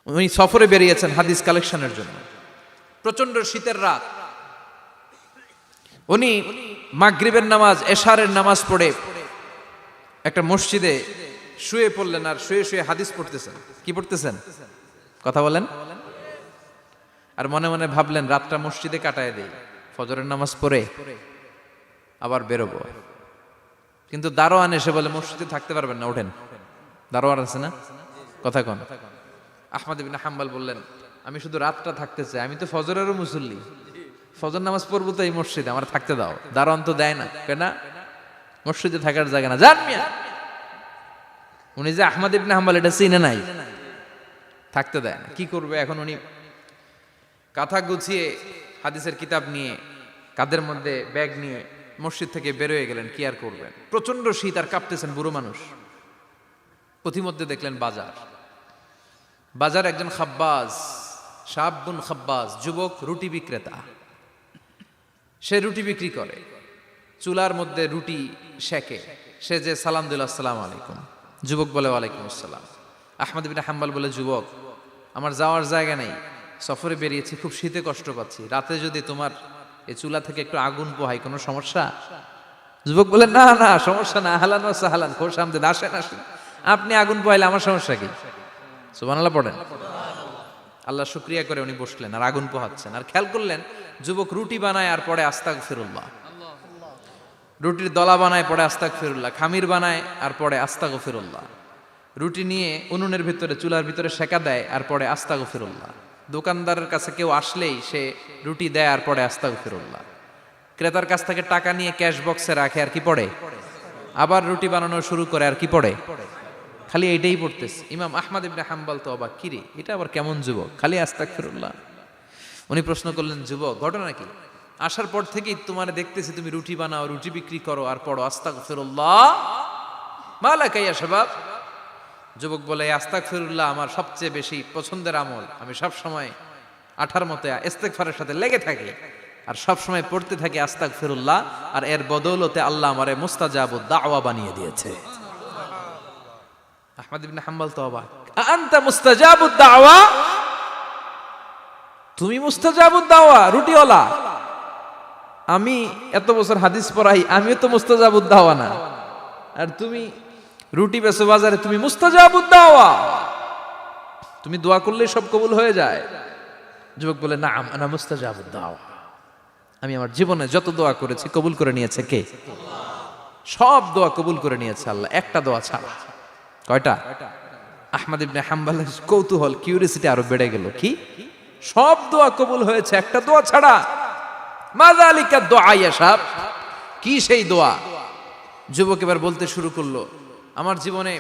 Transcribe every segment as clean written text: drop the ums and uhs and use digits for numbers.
উনি সফরে বেরিয়েছেন হাদিস কালেকশনের জন্য। প্রচন্ড শীতের রাত, উনি মাগরিবের নামাজ, এশারের নামাজ পড়ে একটা মসজিদে শুয়ে পড়লেন, আর শুয়ে শুয়ে হাদিস পড়তেছেন। কি পড়তেছেন? কথা বলেন। আর মনে মনে ভাবলেন রাতটা মসজিদে কাটায় দেই, ফজরের নামাজ পড়ে আবার বেরোবো। কিন্তু দারোয়ান এসে বলে মসজিদে থাকতে পারবেন না, ওঠেন। দারোয়ান আছে না? কথা কন। আহমদ ইবনে হাম্বল বললেন আমি শুধু রাতটা থাকতে চাই, আমি তো ফজরেরও মুসল্লি, ফজর নামাজ পড়বো তো এই মসজিদে, আমার থাকতে দাও। দারোয়ান তো দেয় না, কেন? মসজিদে থাকার জায়গা না, যান মিয়া। উনি যে আহমদ ইবনে হাম্বল এটা চিনে নাই, থাকতে দেয় না। কি করবে এখন? উনি কাঁথা গুছিয়ে হাদিসের কিতাব নিয়ে কাঁধের মধ্যে ব্যাগ নিয়ে মসজিদ থেকে বেরোয় গেলেন। কি আর করবেন, প্রচন্ড শীত, আর কাঁপতেছেন, বুড়ো মানুষ। পথিমধ্যে দেখলেন বাজার। বাজার একজন খাব্বাজ, শাবুন খাব্বাজ, যুবক রুটি বিক্রেতা। সে রুটি বিক্রি করে, চুলার মধ্যে রুটি সেকে। সে যে সালাম দিল আসসালামু আলাইকুম, যুবক বলে ওয়ালাইকুম আসসালাম। আহমদ ইবনে হাম্বল বলে যুবক আমার যাওয়ার জায়গা নেই, সফরে বেরিয়েছি, খুব শীতে কষ্ট পাচ্ছি, রাতে যদি তোমার এই চুলা থেকে একটু আগুন পোহাই কোনো সমস্যা? যুবক বলে না না সমস্যা না, আহলান ওয়া সাহলান, খোশ আমদেদ, আসেন আসেন, আপনি আগুন পোহাইলে আমার সমস্যা কি? সুবহানাল্লাহ পড়েন। আল্লাহ শুকরিয়া করে উনি বসলেন আর আগুন পোহাচ্ছেন। আর খেয়াল করলেন যুবক রুটি বানায় আর পরে আস্তাগফিরুল্লাহ, রুটির দলা বানায় পরে আস্তাগফিরুল্লাহ, খামির বানায় আর পরে আস্তাগফিরুল্লাহ, রুটি নিয়ে উনুনের ভিতরে চুলার ভিতরে সেকা দেয় আর পরে আস্তাগফিরুল্লাহ। দোকানদারের কাছে কেউ আসলেই সে রুটি দেয় আর পরে আস্তাগফিরুল্লাহ। ক্রেতার কাছ থেকে টাকা নিয়ে ক্যাশ বক্সে রাখে আর কি পড়ে? আবার রুটি বানানো শুরু করে আর কি পড়ে? খালি এইটাই পড়তেছে। ইমাম আহমদ ইবনে হাম্বল তো অবাক, কিরে এটা আবার কেমন যুবক, খালি আস্তাগফিরুল্লাহ। উনি প্রশ্ন করলেন যুবক ঘটনা কি? আসার পর থেকেই তোমার দেখতেছি তুমি রুটি বানাও, রুটি বিক্রি করো আর পড়ো আস্তাগফিরুল্লাহ, মালাকা ইয়া শাবাব। যুবক বলে আস্তাগফিরুল্লাহ আমার সবচেয়ে বেশি পছন্দের আমল, আমি সব সময় আঠার মতো ইস্তেগফারের সাথে লেগে থাকি আর সব সময় পড়তে থাকি আস্তাগফিরুল্লাহ, আর এর বদৌলতে আল্লাহ আমারে মুস্তাজাবুদ দাওয়া বানিয়ে দিয়েছে। আহমদ ইবনে হাম্বল তো অবাক, আনতা মুস্তাজাবুদ দাওয়া, তুমি মুস্তাজাবুদ দাওয়া, রুটিওয়ালা। আমি এত বছর হাদিস পড়াই, আমিও তো মুস্তাজাবুদ দাওয়া না, আর তুমি রুটি বেচো বাজারে, তুমি মুস্তাজাবুদ দাওয়া, তুমি দোয়া করলে সব কবুল হয়ে যায়। যুবক বলে না আনা মুস্তাজাবুদ দাওয়া, আমি আমার জীবনে যত দোয়া করেছি কবুল করে নিয়েছে কে? সব দোয়া কবুল করে নিয়েছে আল্লাহ, একটা দোয়া ছাড়া। কয়টা? আহমদ ইবনে হাম্বলের কৌতূহল, কিউরিসিটি আরো বেড়ে গেল। কি? সব দোয়া কবুল হয়েছে একটা দোয়া ছাড়া। মাযালিকা দোয়া ইয়া শাব, কি সেই দোয়া? যুবক এবার বলতে শুরু করলো আমার জীবনে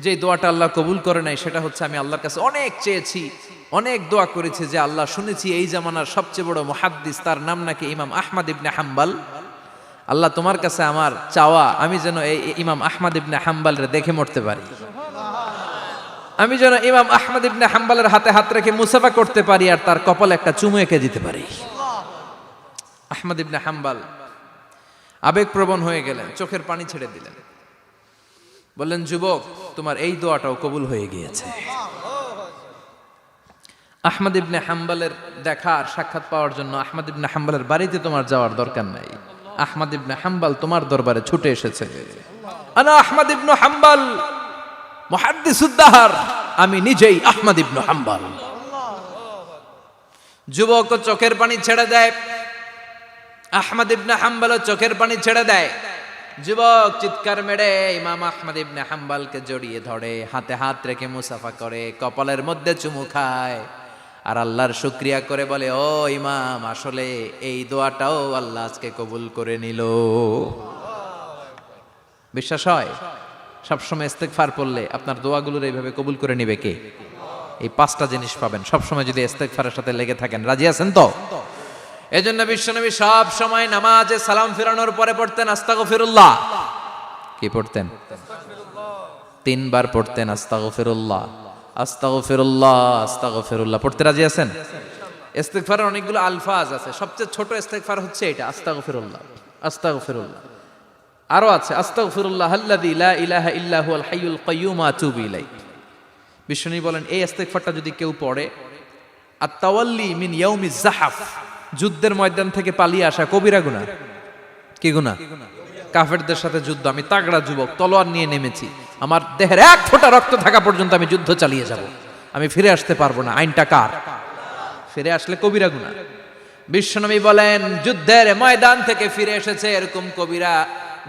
যে দোয়াটা আল্লাহ কবুল করে নাই সেটা হচ্ছে আমি আল্লাহর কাছে অনেক চেয়েছি, অনেক দোয়া করেছি যে আল্লাহ শুনেছি এই জামানার সবচেয়ে বড় মুহাদ্দিস, তার নাম নাকি ইমাম আহমদ ইবনে হাম্বল। আল্লাহ তোমার কাছে আমার চাওয়া আমি যেন এই ইমাম আহমদ ইবনে হাম্বলরে দেখে মরতে পারি, আমি যেন ইমাম আহমদ ইবনে হাম্বলের হাতে হাত রেখে মুসাফা করতে পারি আর তার কপালে একটা চুমু এঁকে দিতে পারি। আহমদ ইবনে হাম্বল আবেগপ্রবণ হয়ে গেলেন, চোখের পানি ছেড়ে দিলেন, বললেন যুবক তোমার এই দোয়াটাও কবুল হয়ে গিয়েছে। আহমদ ইবনে হাম্বলের দেখা আর সাক্ষাৎ পাওয়ার জন্য আহমদ ইবনে হাম্বলের বাড়িতে তোমার যাওয়ার দরকার নাই, আহমদ ইবনে হাম্বল তোমার দরবারে ছুটে এসেছে। আনা আহমদ ইবনে হাম্বল মুহাদ্দিসুদ দাহর, আমি নিজেই আহমদ ইবনে হাম্বল। যুবক চোখের পানি ছেড়ে দেয়, আহমদ ইবনে হাম্বল চোখের পানি ছেড়ে দেয়। যুবক চিৎকার মেরে ইমাম আহমদ ইবনে হাম্বলকে জড়িয়ে ধরে, হাতে হাত রেখে মুসাফা করে, কপালের মধ্যে চুমু খায় আর আল্লাহর শুকরিয়া করে বলে ও ইমাম আসলে এই দোয়াটাও আল্লাহ আজকে কবুল করে নিল। বিশ্বাস হয় সবসময় ইস্তেগফার পড়লে আপনার দোয়াগুলোর এইভাবে কবুল করে নিবে কে? এই পাঁচটা জিনিস পাবেন সবসময় যদি ইস্তেগফারের সাথে লেগে থাকেন। রাজি আছেন তো? এজন্য বিশ্বনবী সব সময় নামাজে সালাম ফিরানোর পরে পড়তেন আস্তাগফিরুল্লাহ। কি পড়তেন? তিনবার পড়তেন আস্তাগফিরুল্লাহ, আস্তাগফিরুল্লাহ, আস্তাগফিরুল্লাহ। পড়তে রাজি আছেন? ইস্তেগফারের অনেকগুলো আলফাজ আছে, সবচেয়ে ছোট ইস্তেগফার হচ্ছে এটা আস্তাগফিরুল্লাহ, আস্তাগফিরুল্লাহ। আরো আছে আস্তাগফিরুল্লাহ আল্লাযী লা ইলাহা ইল্লা হুয়াল হাইয়ুল কাইয়্যুম আতুবু ইলাইহি। বিশ্বনবী বলেন এই ইস্তেগফারটা যদি কেউ পড়ে, আত-তাওয়াল্লি মিন ইয়াউমিজ যাহাফ, যুদ্ধের ময়দান থেকে পালিয়ে আসা কবিরা গুনাহ। কি গুনাহ? কাফেরদের সাথে যুদ্ধ, আমি তাগড়া যুবক, তলোয়ার নিয়ে নেমেছি, আমার দেহের এক ফোঁটা রক্ত থাকা পর্যন্ত আমি যুদ্ধ চালিয়ে যাব, আমি ফিরে আসতে পারবো না, আইনটা কার? ফিরে আসলে কবিরা গুনাহ। বিশ্বনবী বলেন যুদ্ধের ময়দান থেকে ফিরে এসেছে এরকম কবিরা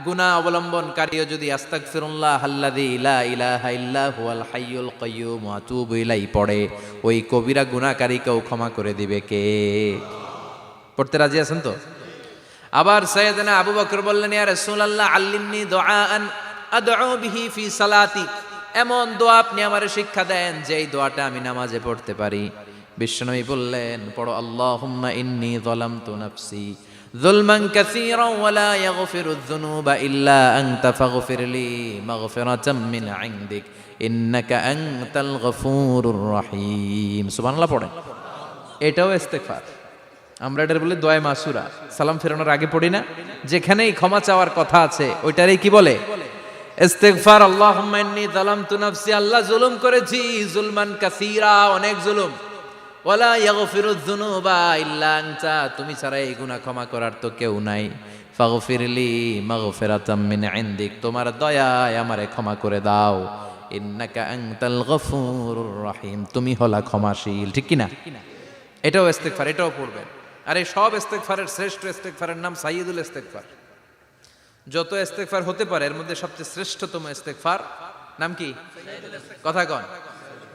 গুনাহ অবলম্বনকারীও যদি আস্তাগফিরুল্লাহ আল্লাযী লা ইলাহা ইল্লা হুয়াল হাইয়ুল কাইয়্যুম ওয়া আতুবু ইলাইহি পড়ে, ওই কবিরা গুনাহকারীকেও ক্ষমা করে দিবে কে? পড়তে রাজি আছেন তো? আবার সাইয়েদনা আবু বকর বললেন, ইয়া রাসূলুল্লাহ আল্লিমনি দুআআন আদউ বিহি ফি সালাতি, এমন দোয়া আপনি আমারে শিক্ষা দেন যেই দোয়াটা আমি নামাজে পড়তে পারি। বিশ্বনবী বললেন, পড়ো আল্লাহুম্মা ইন্নী যালামতু নাফসি যুলমান কাসীরান ওয়া লা ইয়াগফিরুয যুনুবা ইল্লা আনতা ফাগফিরলি মাগফিরাতাম মিন ইনদিক ইন্নাকা আনতাল গফুরুর রহিম। সুবহানাল্লাহ পড়েন। এটাও ইস্তেগফার। আমরা এটার বলে দোয়া মাসুরা, সালাম ফেরানোর আগে পড়ি না? যেখানেই ক্ষমা চাওয়ার কথা আছে ওইটারই কি বলে? ইস্তেগফার। আল্লাহুম্মা ইন্নী যালামতু নাফসি, আল্লাহ জুলুম করেছি, যুলমান কাসীরা, অনেক জুলুম, ওয়ালা ইয়াগফিরুয যুনুবা ইল্লা আনতা, তুমি ছাড়া এই গুনাহ ক্ষমা করার তো কেউ নাই। ফাগফিরলি মাগফিরাতাম মিন ইনদিক, তোমার দয়ায় আমারে ক্ষমা করে দাও। ইন্নাকা আনতাল গফুরুর রহিম, তুমি হলা ক্ষমাশীল। ঠিক কি না? এটাও ইস্তেগফার, এটাও পড়বেন। আর এই সব ইস্তেগফারের শ্রেষ্ঠ ইস্তেগফারের নাম সাইয়্যিদুল ইস্তেগফার। যত ইস্তেগফার হতে পারে এর মধ্যে সবচেয়ে শ্রেষ্ঠতম ইস্তেগফার নাম কি? কথা কন।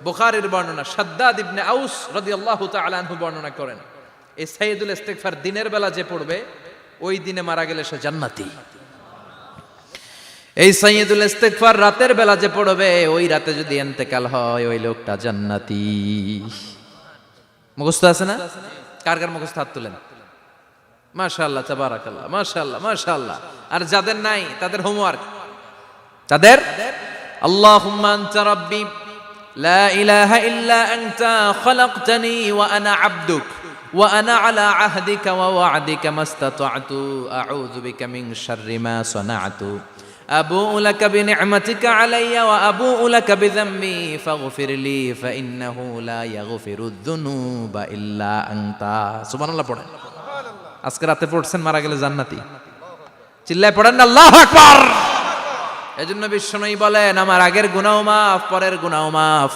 বুখারীর বর্ণনা, শাদ্দাদ ইবনে আউস রাদিয়াল্লাহু তাআলা আনহু বর্ণনা করেন, এই সাইয়্যিদুল ইস্তেগফার দিনের বেলা যে পড়বে ওই দিনে মারা গেলে সে জান্নাতি। এই সাইয়্যিদুল ইস্তেগফার রাতের বেলা যে পড়বে ওই রাতে যদি ইন্তেকাল হয় ওই লোকটা জান্নাতি। মুখস্থ আছে না? কার কার মুখস্থ হাত তুলেন। মাশাআল্লাহ, তাবারাকাল্লাহ, মাশাআল্লাহ, মাশাআল্লাহ। আর যাদের নাই তাদের হোমওয়ার্ক, তাদের আল্লাহুম্মা আনতা রাব্বি লা ইলাহা ইল্লা আনতা খালাকতানি ওয়া আনা আবদুক ওয়া আনা আলা আহদিকা ওয়া ওয়া'দিকা মাস্তাতা'তু আউযু বিকা মিন শাররি মা সানা'তু আবুউ লাকা বিনি'মাতিকা আলাইয়া ওয়া আবুউ লাকা বিযামবি ফাগফিরলি ফাইন্নাহু লা ইয়াগফিরুয যুনুবা ইল্লা আনতা। সুবহানাল্লাহ পড়েন। আজকে রাতে পড়ছেন, মারা গেলে জান্নাতি। চিল্লায় পড়েন না আল্লাহু আকবার। এজন্য বিশ্বনবী বলেন আমার আগের গুনাহ মাফ, পরের গুনাহ মাফ,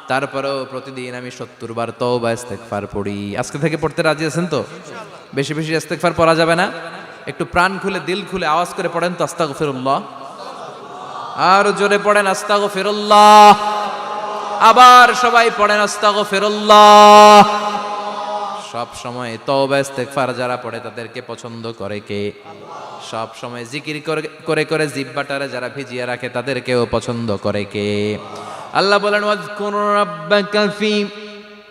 তারপরেও প্রতিদিন আমি 70 বার তওবা ইস্তেগফার পড়ি। আজকে থেকে পড়তে রাজি আছেন তো? বেশি বেশি ইস্তেগফার পড়া যাবে না? একটু প্রাণ খুলে দিল খুলে আওয়াজ করে পড়েন তো আস্তাগফিরুল্লাহ। আর জোরে পড়েন আস্তাগফিরুল্লাহ। আবার সবাই পড়েন আস্তাগফিরুল্লাহ। সব সময় তওবা ইস্তেগফার যারা পড়ে তাদেরকে পছন্দ করে কে? সব সময় জিকির করে করে জিহ্বাটারে যারা ভিজিয়ে রাখে তাদেরকেও পছন্দ করে কে? আল্লাহ বলেন ওয়াজকুর রাব্বাকা ফি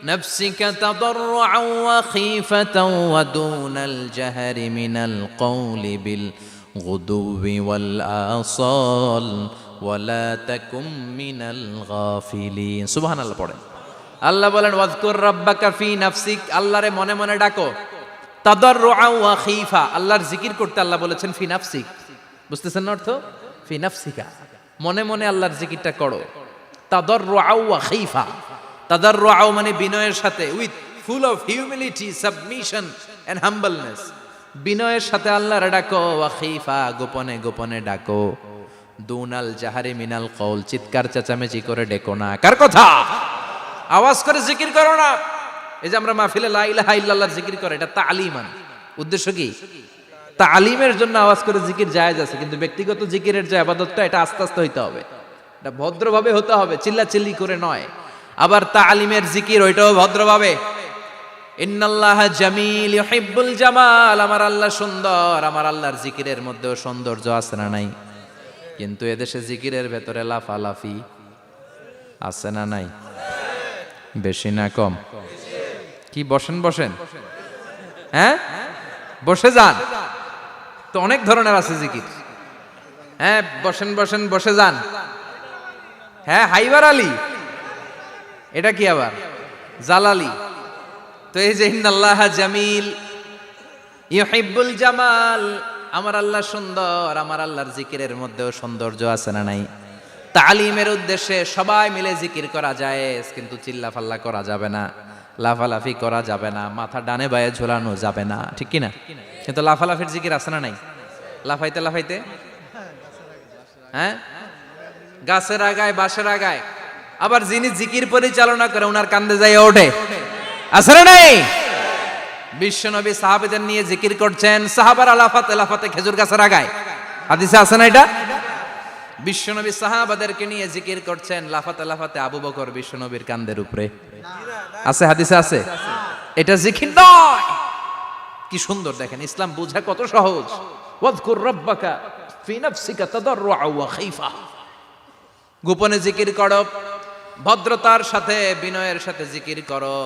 নাফসিকা তাদাররুআন ওয়া খীফাতান ওয়া দুনাল জাহরি মিনাল কওলি বিল গুদুবি ওয়াল আসাল ওয়া লা তাকুম মিনাল গাফিলিন। সুবহানাল্লাহ পড়েন। আল্লাহ বলেন ওয়াজকুর রাব্বাকা ফি নাফসিক, আল্লাহরে মনে মনে ডাকো। তাদাররুআন ওয়া খীফা, আল্লাহর জিকির করতে আল্লাহ বলেছেন ফি নাফসিক। বুঝতেছেন না অর্থ? ফি নাফসিকা, মনে মনে আল্লাহর জিকিরটা করো। তাদাররুআন ওয়া খীফা, তাদাররুআন মানে বিনয়ের সাথে, with full of humility, submission and humbleness, বিনয়ের সাথে আল্লাহরে ডাকো। ওয়া খীফা, গোপনে গোপনে ডাকো। দুনাল জাহারি মিনাল কওল, চিৎকার চেঁচামেচি করে ডেকো না। কার কথা? আওয়াজ করে জিকির করো না। এই যে আমরা মাহফিলে লা ইলাহা ইল্লাল্লাহর জিকির করে, এটা তালিমান। উদ্দেশ্য কি? তালিমের জন্য আওয়াজ করে জিকির জায়েজ আছে, কিন্তু ব্যক্তিগত জিকিরের যে ইবাদতটা এটা আস্তে আস্তে হইতে হবে, এটা ভদ্রভাবে হতে হবে, চিল্লাচিল্লি করে নয়। আবার তালিমের জিকির ওইটাও ভদ্রভাবে। ইন্নাল্লাহা জামিল ইউহিব্বুল জামাল, আমার আল্লাহ সুন্দর, আমার আল্লাহর জিকিরের মধ্যেও সৌন্দর্য আছে না নাই? কিন্তু এদেশে জিকিরের ভেতরে লাফালাফি আছে না নাই? বেশি না কম? কি বসেন বসেন, হ্যাঁ বসে যান তো, অনেক ধরনের আছে জিকির। হ্যাঁ বসেন বসেন, বসে যান। হ্যাঁ হাইবার আলী, এটা কি আবার জালালি? তো এই যে ইন্নাল্লাহা জামিল ইউহিব্বুল জামাল, আমার আল্লাহ সুন্দর, আমার আল্লাহর জিকিরের মধ্যেও সৌন্দর্য আছে না নাই? তালিমের উদ্দেশ্যে সবাই মিলে জিকির করা যায়, কিন্তু চিল্লাফাল্লা করা যাবে না, লাফালাফি করা যাবে না, মাথা ডানে বায়ে ঝোলানো যাবে না, ঠিক কি না? কিন্তু লাফালাফির জিকির আছে না নাই? লাফাইতে লাফাইতে, হ্যাঁ, গাছের আগায় বাঁশের আগায়, আবার যিনি জিকির পরিচালনা করে ওনার কান্দে যাই ওঠে, আছে না নাই? বিশ্বনবী সাহাবাদের নিয়ে জিকির করছেন, সাহাবারা লাফাতে লাফাতে খেজুর গাছের আগায়, হাদিসে আছে না এটা? বিশ্বনবী সাহাবাদেরকে নিয়ে জিকির করছেন, লাফাতে লাফাতে আবু বকর বিশ্বনবীর কান্দের উপরে, আছে হাদিসে আছে? এটা জিকির নয়। কি সুন্দর দেখেন, ইসলাম বোঝা কত সহজ। ওয়াজকুর রাব্বাকা ফি নাফসিকা তাদাররুআ ওয়া খাইফা, গোপনে জিকির করো, ভদ্রতার সাথে বিনয়ের সাথে জিকির করো।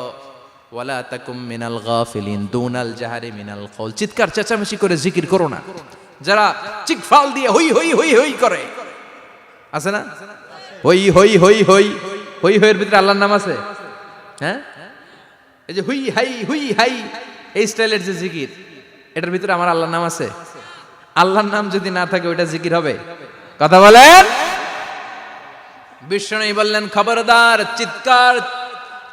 ওয়ালা তাকুম মিনাল গাফিলিন দুনাল জাহারি মিনাল কওল, চিৎকার চেঁচামেচি করে জিকির করো না। যারা চিকফাল দিয়ে হই হই হই হই করে, আছে না? হই হই হই হই হই হইয়ের ভিতরে আল্লাহর নাম আছে, হ্যাঁ? এই যে হুই হাই হুই হাই এই স্টাইলের যে জিকির, এটার ভিতরে আমার আল্লাহর নাম আছে? আল্লাহর নাম যদি না থাকে ওইটা জিকির হবে? কথা বলেন। বিষ্ণু বললেন, খবরদার, চিৎকার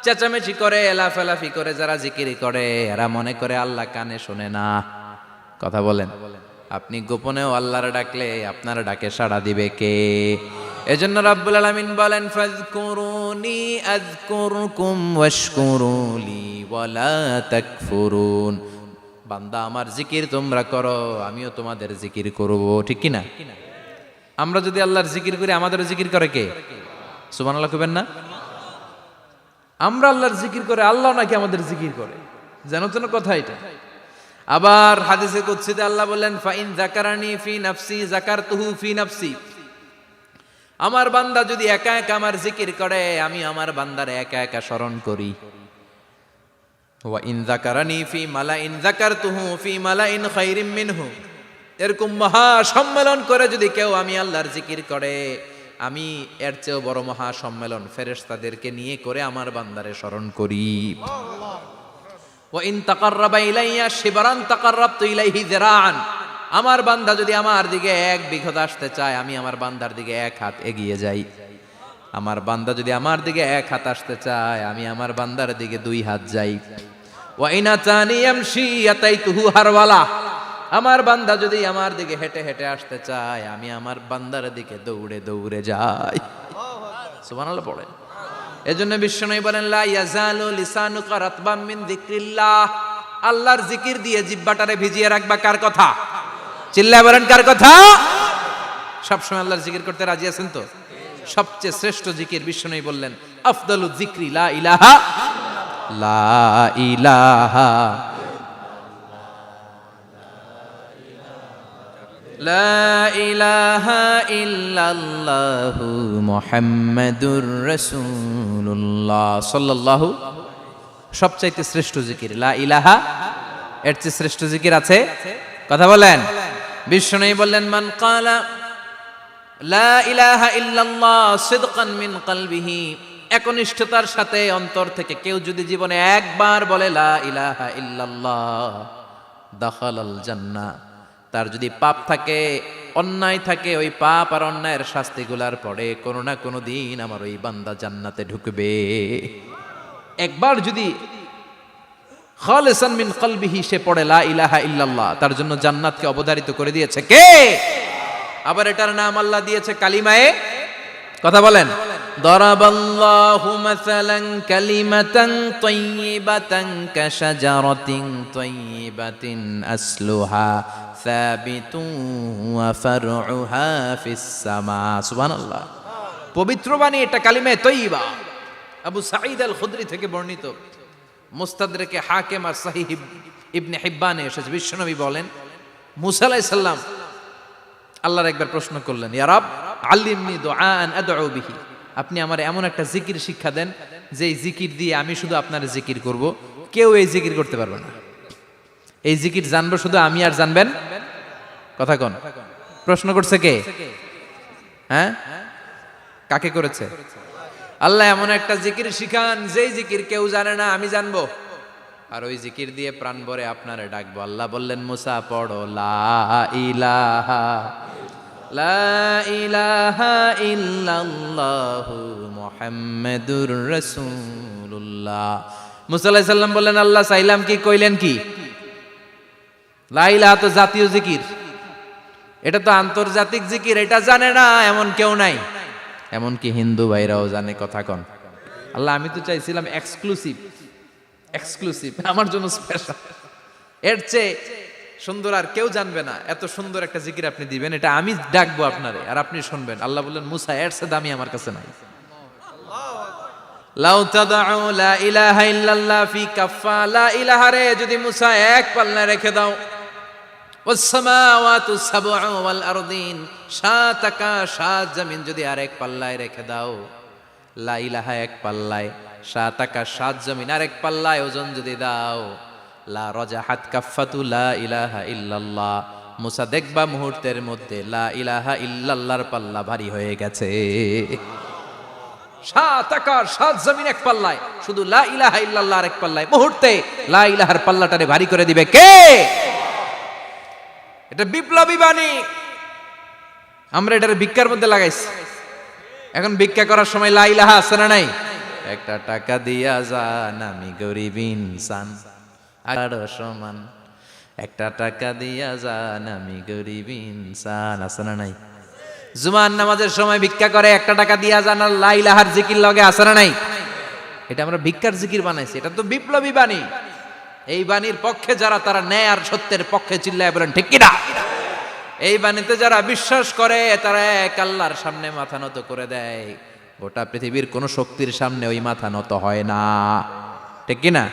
চেঁচামেচি করে লাফালাফি করে যারা জিকির করে এরা মনে করে আল্লাহ কানে শোনে না। কথা বলেন। আপনি গোপনেও আল্লাহর ডাকলে আপনার ডাকে সাড়া দিবে কে? এজন্য রাব্বুল আলামিন বলেন, ফাযকুরুনি আযকুরকুম ওয়াশকুরুলি ওয়ালা তাকফুরুন। বান্দা আমার জিকির তোমরা করো, আমিও তোমাদের জিকির করব, ঠিক কি না? আমরা যদি আল্লাহর জিকির করি আমাদেরও জিকির করে কে? সুবহানাল্লাহ কইবেন না? আমরা আল্লাহর জিকির করে, আল্লাহ নাকি আমাদের জিকির করে, জানো তো না কথা এটা? আবার হাদিসে কুদসিতে আল্লাহ বললেন, ফাইন যাকারানি ফি নাফসি যাকারতুহু ফি নাফসি। আমার বান্দা যদি একা একা আমার জিকির করে, আমি আমার বান্দারে একা একা স্মরণ করি। ওয়া ইন যাকারানি ফি মালাইন যাকারতুহু ফি মালাইন খায়রিম মিনহু। এরকম মহা সম্মেলন করে যদি কেউ আমি আল্লাহর জিকির করে, আমি এর চেয়েও বড় মহা সম্মেলন ফেরেশতাদেরকে নিয়ে করে আমার বান্দারে স্মরণ করি। ওয়া ইন তাকাররাবা ইলাইয়া শিবরান তাকাররাবতু ইলাইহি যিরাআন। আমার বান্দা যদি আমার দিকে এক বিঘত আসতে চায়, আমি আমার বান্দার দিকে এক হাত এগিয়ে যাই। আমার বান্দা যদি আমার দিকে এক হাত আসতে চায়, আমি আমার বান্দার দিকে দুই হাত যাই। ওয়া ইন আতানি ইয়ামশি আতাইতুহু হারওয়ালা। আমার বান্দা যদি আমার দিকে হেঁটে হেঁটে আসতে চায়, আমি আমার বান্দার দিকে দৌড়ে দৌড়ে যাই। সুবহানাল্লাহ পড়েন। এজন্য বিশ্বনবী বলেন, লা ইয়াজালু লিসানুকা রাতবাম মিন যিকরিল্লাহ। আল্লাহর জিকির দিয়ে জিহ্বাটারে ভিজিয়ে রাখবা। কার কথা? চিল্লায় বলেন, কার কথা? সবসময় আল্লাহর জিকির করতে রাজি আছেন তো? সবচেয়ে শ্রেষ্ঠ জিকির বিশ্বনবী বললেন, আফদালু যিকরি লা ইলাহা লা ইলাহা লা ইলাহা ইল্লাল্লাহু মুহাম্মাদুর রাসূলুল্লাহ সাল্লাল্লাহু। সবচাইতে শ্রেষ্ঠ জিকির লা ইলাহা, এর চেয়ে শ্রেষ্ঠ জিকির আছে? কথা বলেন। বিশ্বনবী বললেন, মান ক্বালা লা ইলাহা ইল্লাল্লাহ সিদকান মিন কলবিহি, একনিষ্ঠতার সাথে অন্তর থেকে কেউ যদি জীবনে একবার বলে লা ইলাহা ইল্লাল্লাহ, দাখালাল জান্নাহ। তার যদি পাপ থাকে, অন্যায় থাকে, ওই পাপ আর অন্যায়ের শাস্তিগুলার পরে কোনো না কোনো দিন আমার ওই বান্দা জান্নাতে ঢুকবে। একবার যদি খালিসান মিন কলবিহি সে পড়ে লা ইলাহা ইল্লাল্লাহ, তার জন্য জান্নাতকে অবধারিত করে দিয়েছে কে? আবার এটার নাম আল্লাহ দিয়েছে কালিমায়ে, কথা বলেন, দরাবাল্লাহু মাসালান কালিমাতান তাইয়িবাতান কাশাজারাতিন তাইয়িবাতিন আসলুহা সাবিতুন ওয়া ফারউহা ফিস সামা। সুবহানাল্লাহ। পবিত্র বাণী এটা কালিমায়ে তাইয়িবা। আবু সাঈদ আল খুদরি থেকে বর্ণিত, মুস্তাদরেকে হাকিম আর সহিহ ইবনে হিব্বানে এসেছে। বিশ্বনবী বলেন, মুসা আলাইহিস সালাম আল্লাহর একবার প্রশ্ন করলেন, ইয়া রাব আল্লিমনি দুআআন আদউ বিহি, আপনি আমার এমন একটা জিকির শিক্ষা দেন যে জিকির দিয়ে আমি শুধু আপনার জিকির করব, কেউ এই জিকির করতে পারবে না। এই জিকির জানবো শুধু আমি, আর জানবেন কথা কোন? প্রশ্ন করছে কে? হ্যাঁ, কাকে করেছে? আল্লাহ এমন একটা জিকির শিখান যেই জিকির কেউ জানে না, আমি জানবো, আর ওই জিকির দিয়ে প্রাণ ভরে আপনারে ডাকবো। আল্লাহ বললেন, মুসা পড়ো লা ইলাহা লা ইলাহা ইল্লাল্লাহু মুহাম্মাদুর রাসূলুল্লাহ। মুসা আলাইহিস সালাম বললেন, আল্লাহ চাইলাম কি, কইলেন কি? লা ইলাহা তো জাতীয় জিকির, এটা তো আন্তর্জাতিক জিকির, এটা জানে না এমন কেউ নাই। এমনকি হিন্দু ভাইরাও জানে। কথা কন। আল্লাহ আমি তো চাইছিলাম এক্সক্লুসিভ, আমার জন্য স্পেশাল, এর চেয়ে সুন্দর আর কেউ জানবে না, এত সুন্দর একটা জিকির আপনি দিবেন, এটা আমি ডাকবো আপনারে আর আপনি শুনবেন। আল্লাহ বললেন, মুসা এর চেয়ে দামি আমার কাছে নাই। লাউ তাদউ লা ইলাহা ইল্লাল্লাহ ফি কাফা, লা ইলাহা রে যদি মুসা এক পাল্লায় রেখে দাও, ওয়াস সামাওয়াতু সাবউ ওয়াল আরদিন, সাত আকাশ সাত জমিন যদি আরেক পাল্লায় রেখে দাও, লা ইলাহা এক পাল্লায়, সাত আকাশ সাত জমিন আরেক পাল্লায় ওজন যদি দাও, লা রাজাহাত কাফাতু লা ইলাহা ইল্লাল্লাহ, মুসা দেখবা মুহূর্তের মধ্যে লা ইলাহা ইল্লাল্লাহর পাল্লা ভারী হয়ে গেছে। সাত আকাশ সাত জমিন এক পাল্লায়, শুধু লা ইলাহা ইল্লাল্লাহ আরেক পাল্লায়, মুহূর্তে লা ইলাহার পাল্লাটারে ভারী করে দিবে কে? এটা বিপ্লবী বাণী। আমরা এটার ভিক্ষার মধ্যে লাগাইছি। এখন ভিক্ষা করার সময় লা ইলাহা আছে না নাই? একটা টাকা দিয়া যান, আমি গরিব ইনসান আর সমান, একটা টাকা দিয়া যান, আমি গরিব ইনসান, আছে না নাই? জুমার নামাজের সময় ভিক্ষা করে, একটা টাকা দিয়া যান, আর লা ইলাহার জিকির লগে, আছে না নাই? এটা আমরা ভিক্ষার জিকির বানাইছি, এটা তো বিপ্লবী বাণী। এই বাণীর পক্ষে যারা, তারা ন্যায় আর সত্যের পক্ষে চিল্লায় বলেন ঠিক কিনা? এই বাণীতে যারা বিশ্বাস করে, তারা এক আল্লাহর সামনে মাথা নত করে দেয়। গোটা পৃথিবীর কোন শক্তির সামনে ওই মাথা নত হয় না, ঠিক কিনা?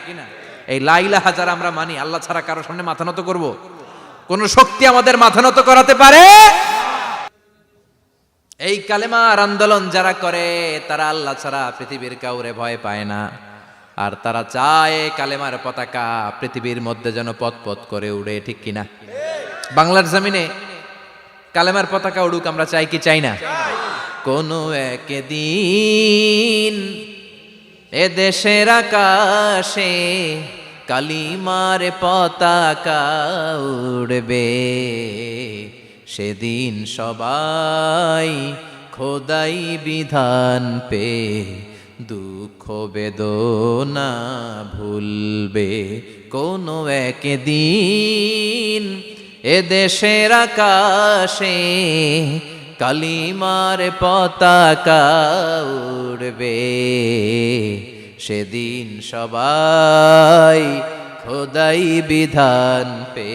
এই লা ইলাহা যারা আমরা মানি, আল্লাহ ছাড়া কারো সামনে মাথা নত করব? কোন শক্তি আমাদের মাথা নত করাতে পারে? এই কালেমার আন্দোলন যারা করে, তারা আল্লাহ ছাড়া পৃথিবীর কাউরে ভয় পায় না। আর তারা চায় কালেমার পতাকা পৃথিবীর মধ্যে যেন পথ পথ করে উড়ে, ঠিক কিনা? বাংলার জমিনে কালেমার পতাকা উড়ুক, আমরা চাই কি চাই না? কোনো একদিন এ দেশের আকাশে কালিমার পতাকা উড়বে, সেদিন সবাই খোদাই বিধান পে দুঃখ বেদনা ভুলবে। কোনো একদিন এ দেশের আকাশে কালিমার পতাকা উড়বে, সেদিন সবাই খোদাই বিধান পে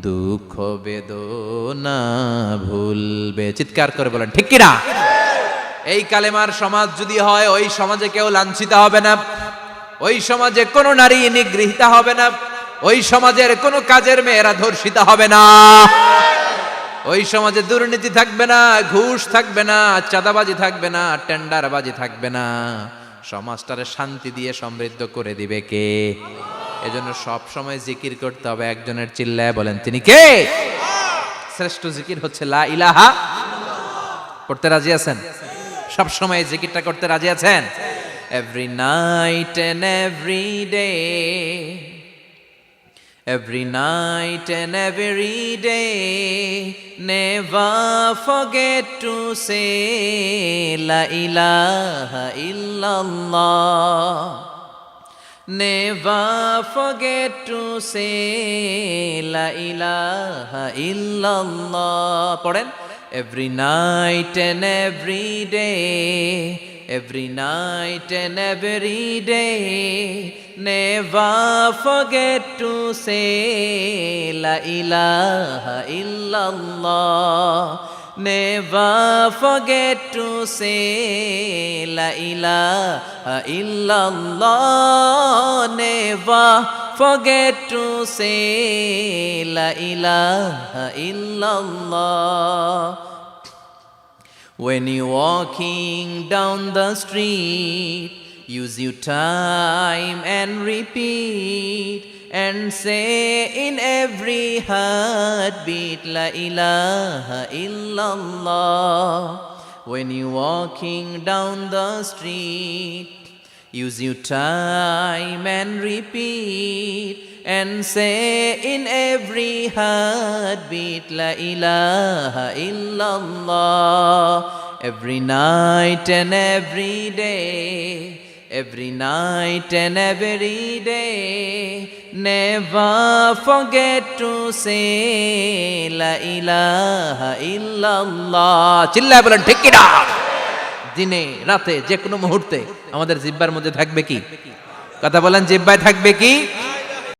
দুঃখ বেদনা ভুলবে। চিৎকার করে বলেন ঠিক কিনা? এই কালেমার সমাজ যদি হয়, ওই সমাজে কেউ লাঞ্ছিত হবে না, ওই সমাজে কোনো নারী নিগৃহীতা হবে না, ওই সমাজের কোনো কাজের মেয়েরা ধর্ষিত হবে না, ওই সমাজে দুর্নীতি থাকবে না, ঘুষ থাকবে না, চাঁদাবাজি থাকবে না, টেন্ডারবাজি থাকবে না। সমাজটারে শান্তি দিয়ে সমৃদ্ধ করে দিবে কে? এজন্য সব সময় জিকির করতে হবে একজনের, চিল্লায় বলেন তিনি কে? শ্রেষ্ঠ জিকির হচ্ছে লা ইলাহা। পড়তে রাজি আছেন? সব সময় জিকিরটা করতে রাজি আছেন? Every night and every day, every night and every day, never forget to say la ilaha illallah, never forget to say la ilaha illallah. পড়েন, every night and every day, every night and every day, never forget to say la ilaha illallah, never forget to say la ilaha illallah, never forget to say la ilaha illallah. When you're walking down the street, use your time and repeat, and say in every heartbeat la ilaha illallah. When you're walking down the street, Use your time and repeat and say in every heartbeat La ilaha illallah. Every night and every day, every night and every day, never forget to say La ilaha illallah. চিল্লায় বলেন ঠিক কিনা? দিনে রাতে যে কোনো মুহূর্তে আমাদের জিহ্বার মধ্যে থাকবে কি? কথা বলেন, জিহ্বায় থাকবে কি?